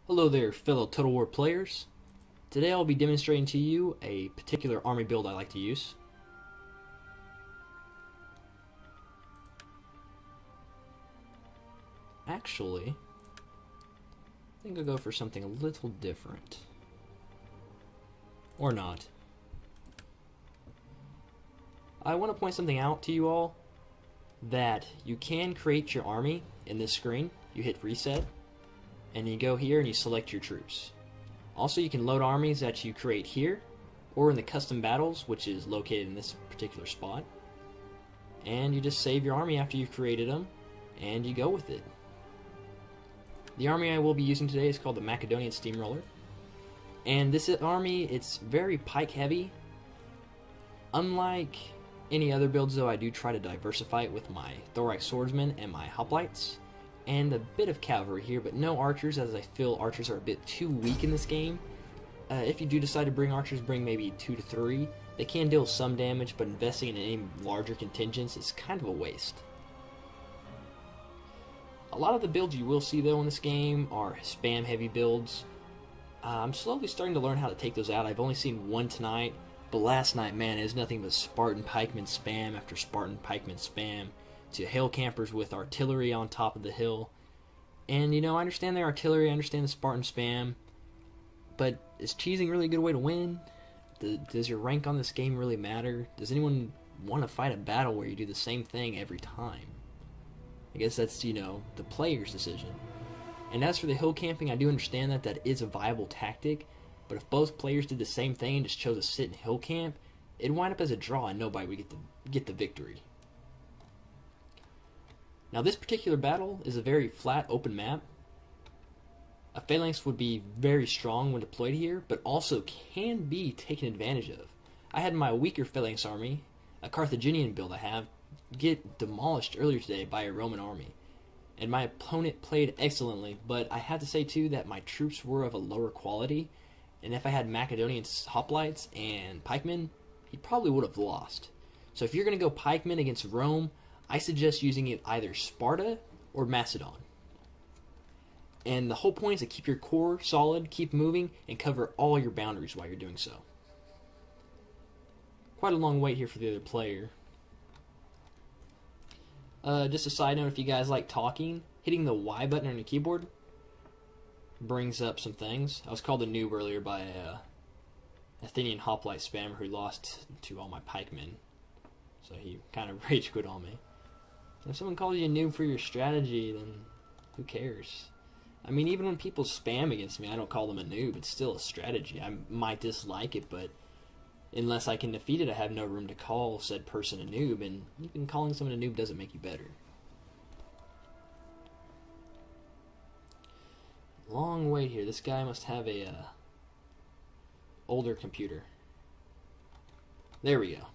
Hello there, fellow Total War players. Today I'll be demonstrating to you a particular army build I like to use. Actually, I think I'll go for something a little different. Or not. I want to point something out to you all, that you can create your army in this screen. You hit reset, and you go here and you select your troops. Also, you can load armies that you create here, or in the custom battles, which is located in this particular spot. And you just save your army after you've created them, and you go with it. The army I will be using today is called the Macedonian Steamroller. And this army, it's very pike heavy. Unlike any other builds though, I do try to diversify it with my thorax swordsmen and my hoplites, and a bit of cavalry here, but no archers, as I feel archers are a bit too weak in this game. If you do decide to bring archers, bring maybe 2 to 3. They can deal some damage, but investing in any larger contingents is kind of a waste. A lot of the builds you will see though in this game are spam heavy builds. I'm slowly starting to learn how to take those out. I've only seen one tonight, but last night, man, it was nothing but Spartan pikemen spam after Spartan pikemen spam to hill campers with artillery on top of the hill. And you know, I understand the artillery, I understand the Spartan spam, but is cheesing really a good way to win? Does your rank on this game really matter? Does anyone want to fight a battle where you do the same thing every time? I guess that's, you know, the player's decision. And as for the hill camping, I do understand that that is a viable tactic, but if both players did the same thing and just chose to sit in hill camp, it'd wind up as a draw and nobody would get the victory. Now this particular battle is a very flat, open map. A phalanx would be very strong when deployed here, but also can be taken advantage of. I had my weaker phalanx army, a Carthaginian build I have, get demolished earlier today by a Roman army. And my opponent played excellently, but I have to say too that my troops were of a lower quality, and if I had Macedonian hoplites and pikemen, he probably would have lost. So if you're going to go pikemen against Rome, I suggest using it either Sparta or Macedon. And the whole point is to keep your core solid, keep moving, and cover all your boundaries while you're doing so. Quite a long wait here for the other player. Just a side note, if you guys like talking, hitting the Y button on your keyboard brings up some things. I was called a noob earlier by a Athenian hoplite spammer who lost to all my pikemen. So he kind of rage quit on me. If someone calls you a noob for your strategy, then who cares? I mean, even when people spam against me, I don't call them a noob. It's still a strategy. I might dislike it, but unless I can defeat it, I have no room to call said person a noob, and even calling someone a noob doesn't make you better. Long wait here. This guy must have a older computer. There we go.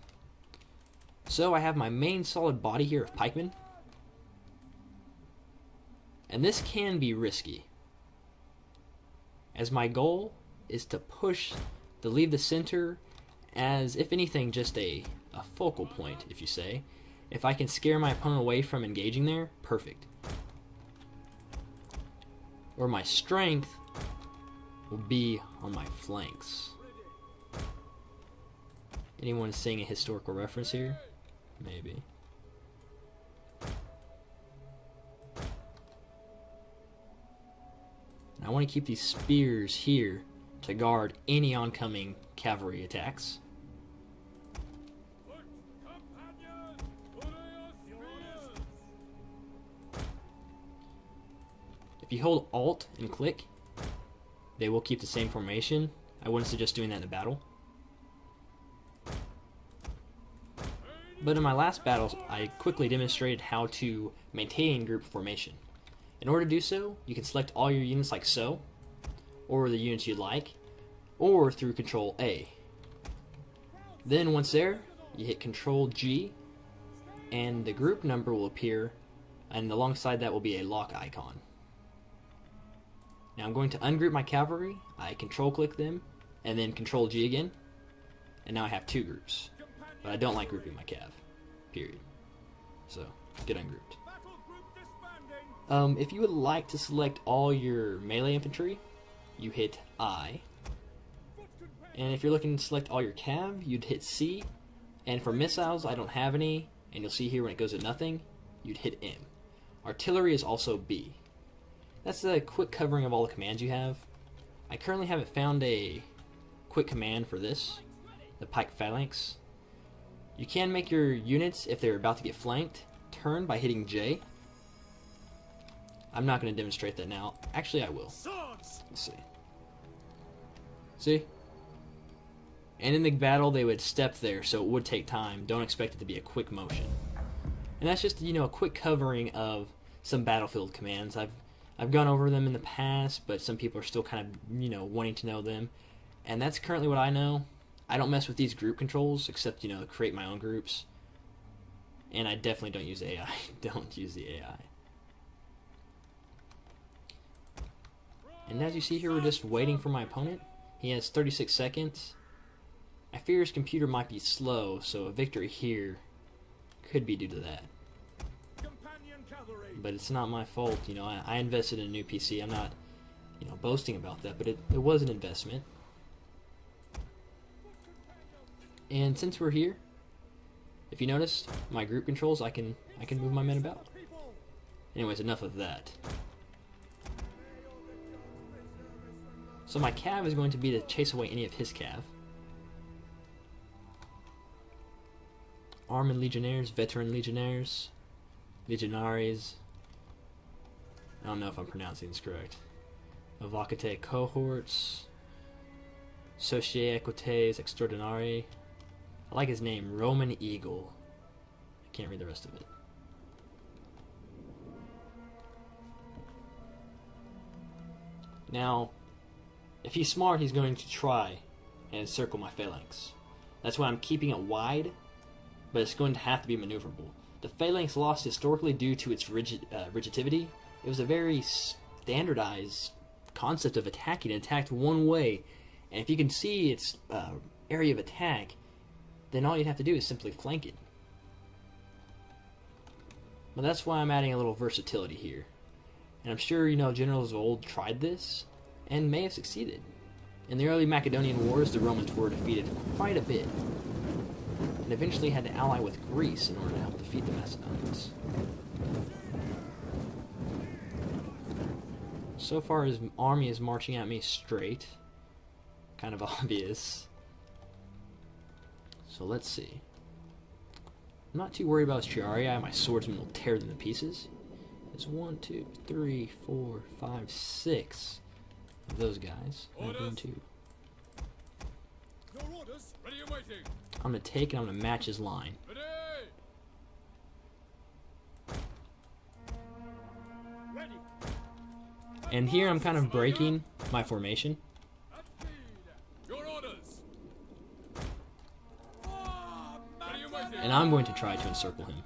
So I have my main solid body here of pikemen. And this can be risky, as my goal is to leave the center as, if anything, just a focal point, if you say. If I can scare my opponent away from engaging there, perfect. Or my strength will be on my flanks. Anyone seeing a historical reference here? Maybe. And I want to keep these spears here to guard any oncoming cavalry attacks. If you hold Alt and click, they will keep the same formation. I wouldn't suggest doing that in a battle. But in my last battles, I quickly demonstrated how to maintain group formation. In order to do so, you can select all your units like so, or the units you'd like, or through Control A. Then once there, you hit Control G, and the group number will appear, and alongside that will be a lock icon. Now I'm going to ungroup my cavalry. I Control click them, and then Control G again, and now I have 2 groups. But I don't like grouping my cav, period. So, get ungrouped. If you would like to select all your melee infantry, you hit I. And if you're looking to select all your cav, you'd hit C. And for missiles, I don't have any. And you'll see here when it goes to nothing, you'd hit M. Artillery is also B. That's a quick covering of all the commands you have. I currently haven't found a quick command for this, the pike phalanx. You can make your units, if they're about to get flanked, turn by hitting J. I'm not going to demonstrate that now. Actually, I will. Let's see. See? And in the battle, they would step there, so it would take time. Don't expect it to be a quick motion. And that's just, a quick covering of some battlefield commands. I've gone over them in the past, but some people are still kind of, wanting to know them. And that's currently what I know. I don't mess with these group controls, except, create my own groups. And I definitely don't use AI. Don't use the AI. And as you see here, we're just waiting for my opponent. He has 36 seconds. I fear his computer might be slow, so a victory here could be due to that. But it's not my fault, I invested in a new PC. I'm not, boasting about that, but it was an investment. And since we're here, if you notice, my group controls, I can move my men about. Anyways, enough of that. So my cav is going to be to chase away any of his cav. Armed Legionnaires, Veteran Legionnaires, Legionaries. I don't know if I'm pronouncing this correct. Avocate Cohorts, Societe Equites Extraordinari. I like his name, Roman Eagle. I can't read the rest of it. Now, if he's smart, he's going to try and encircle my phalanx. That's why I'm keeping it wide, but it's going to have to be maneuverable. The phalanx lost historically due to its rigidity. It was a very standardized concept of attacking. It attacked one way, and if you can see its area of attack, then all you'd have to do is simply flank it. But that's why I'm adding a little versatility here. And I'm sure, generals of old tried this, and may have succeeded. In the early Macedonian wars, the Romans were defeated quite a bit, and eventually had to ally with Greece in order to help defeat the Macedonians. So far, his army is marching at me straight. Kind of obvious. So let's see. I'm not too worried about his Triarii. My swordsman will tear them to pieces. There's 1, 2, 3, 4, 5, 6 of those guys. I'm going to take and I'm going to match his line. And here I'm kind of breaking my formation. And I'm going to try to encircle him.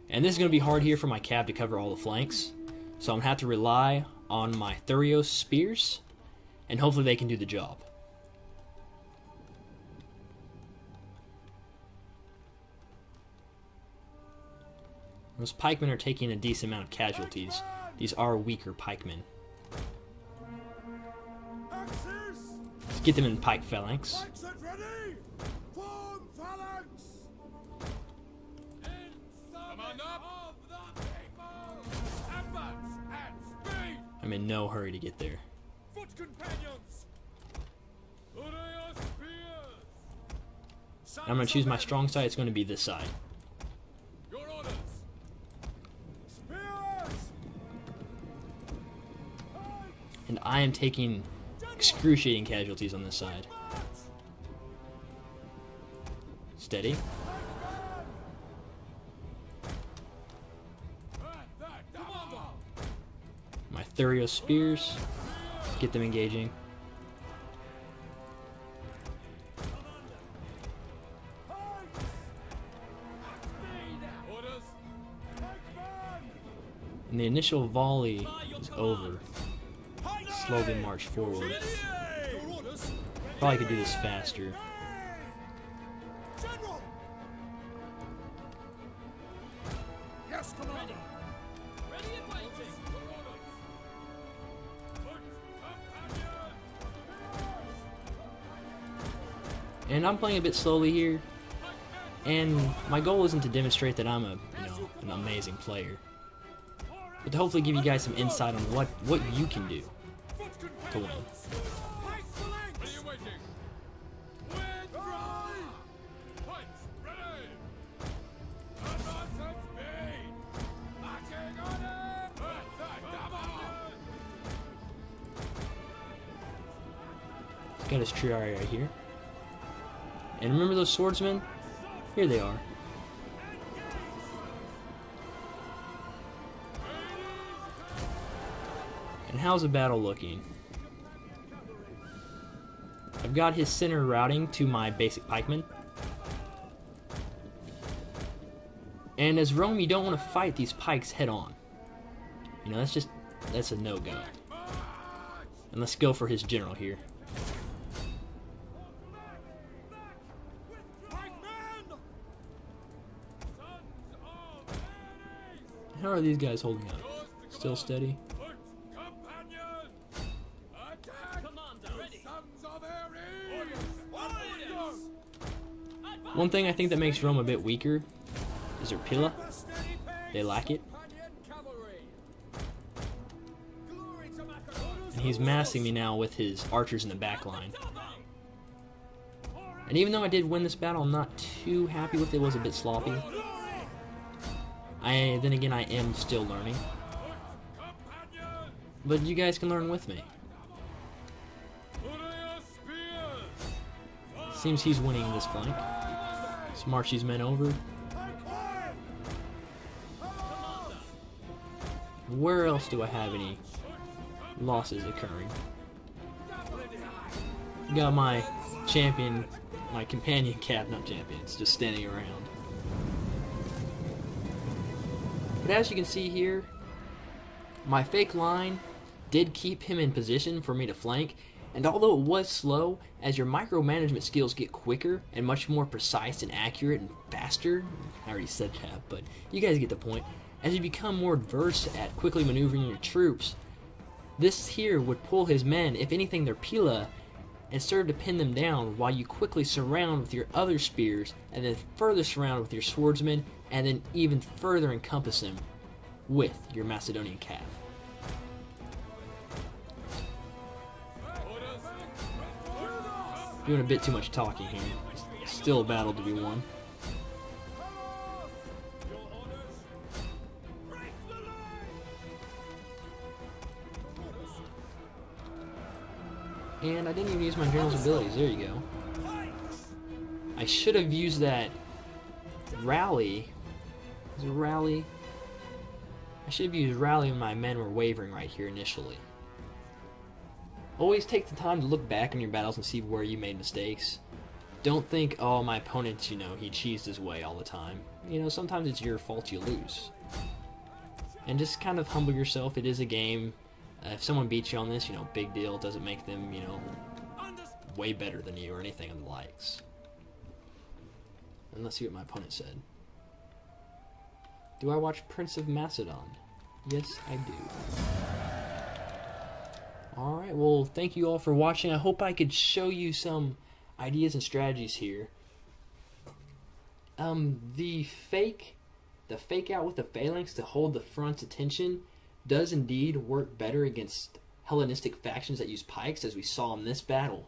And this is going to be hard here for my cav to cover all the flanks. So I'm going to have to rely on my Thurios spears. And hopefully they can do the job. Those pikemen are taking a decent amount of casualties. These are weaker pikemen. Let's get them in pike phalanx. I'm in no hurry to get there. I'm going to choose my strong side. It's going to be this side. And I am taking excruciating casualties on this side. Steady. My Thurios spears. Get them engaging. And the initial volley is over. Slowly march forward. Probably could do this faster. Yes, Commander. Ready and waiting. And I'm playing a bit slowly here, and my goal isn't to demonstrate that I'm an amazing player, but to hopefully give you guys some insight on what you can do to win. Got his Triari right here. And remember those swordsmen? Here they are. And how's the battle looking? I've got his center routing to my basic pikemen. And as Rome, you don't want to fight these pikes head on. You know, that's a no-go. And let's go for his general here. How are these guys holding up? Still steady? One thing I think that makes Rome a bit weaker is their pila. They lack it. And he's massing me now with his archers in the back line. And even though I did win this battle, I'm not too happy with it. It was a bit sloppy. Then again, I am still learning. But you guys can learn with me. Seems he's winning this flank. Let's march these men over. Where else do I have any losses occurring? Got my champion, my companion cat, not champions, just standing around. But as you can see here, my fake line did keep him in position for me to flank, and although it was slow, as your micromanagement skills get quicker and much more precise and accurate and faster, I already said that, but you guys get the point, as you become more adverse at quickly maneuvering your troops, this here would pull his men, if anything their pila, and serve to pin them down while you quickly surround with your other spears, and then further surround with your swordsmen, and then even further encompass them with your Macedonian cav. Doing a bit too much talking here. Still a battle to be won. And I didn't even use my general's abilities. There you go. I should have used that rally. Is it rally? I should have used rally when my men were wavering right here initially. Always take the time to look back on your battles and see where you made mistakes. Don't think, oh, my opponent, he cheesed his way all the time. Sometimes it's your fault you lose. And just kind of humble yourself. It is a game. If someone beats you on this, big deal. It doesn't make them, way better than you or anything of the likes. And let's see what my opponent said. Do I watch Prince of Macedon? Yes, I do. Alright, well, thank you all for watching. I hope I could show you some ideas and strategies here. The fake out with the phalanx to hold the front's attention does indeed work better against Hellenistic factions that use pikes, as we saw in this battle.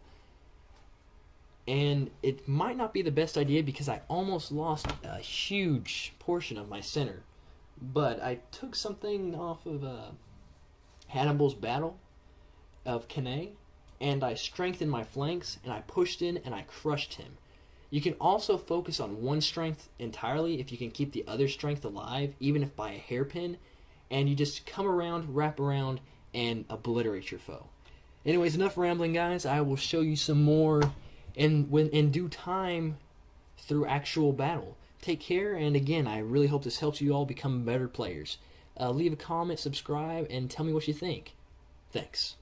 And it might not be the best idea because I almost lost a huge portion of my center. But I took something off of Hannibal's battle of Cannae, and I strengthened my flanks, and I pushed in, and I crushed him. You can also focus on one strength entirely if you can keep the other strength alive, even if by a hairpin, and you just come around, wrap around, and obliterate your foe. Anyways, enough rambling, guys. I will show you some more in due time through actual battle. Take care, and again, I really hope this helps you all become better players. Leave a comment, subscribe, and tell me what you think. Thanks.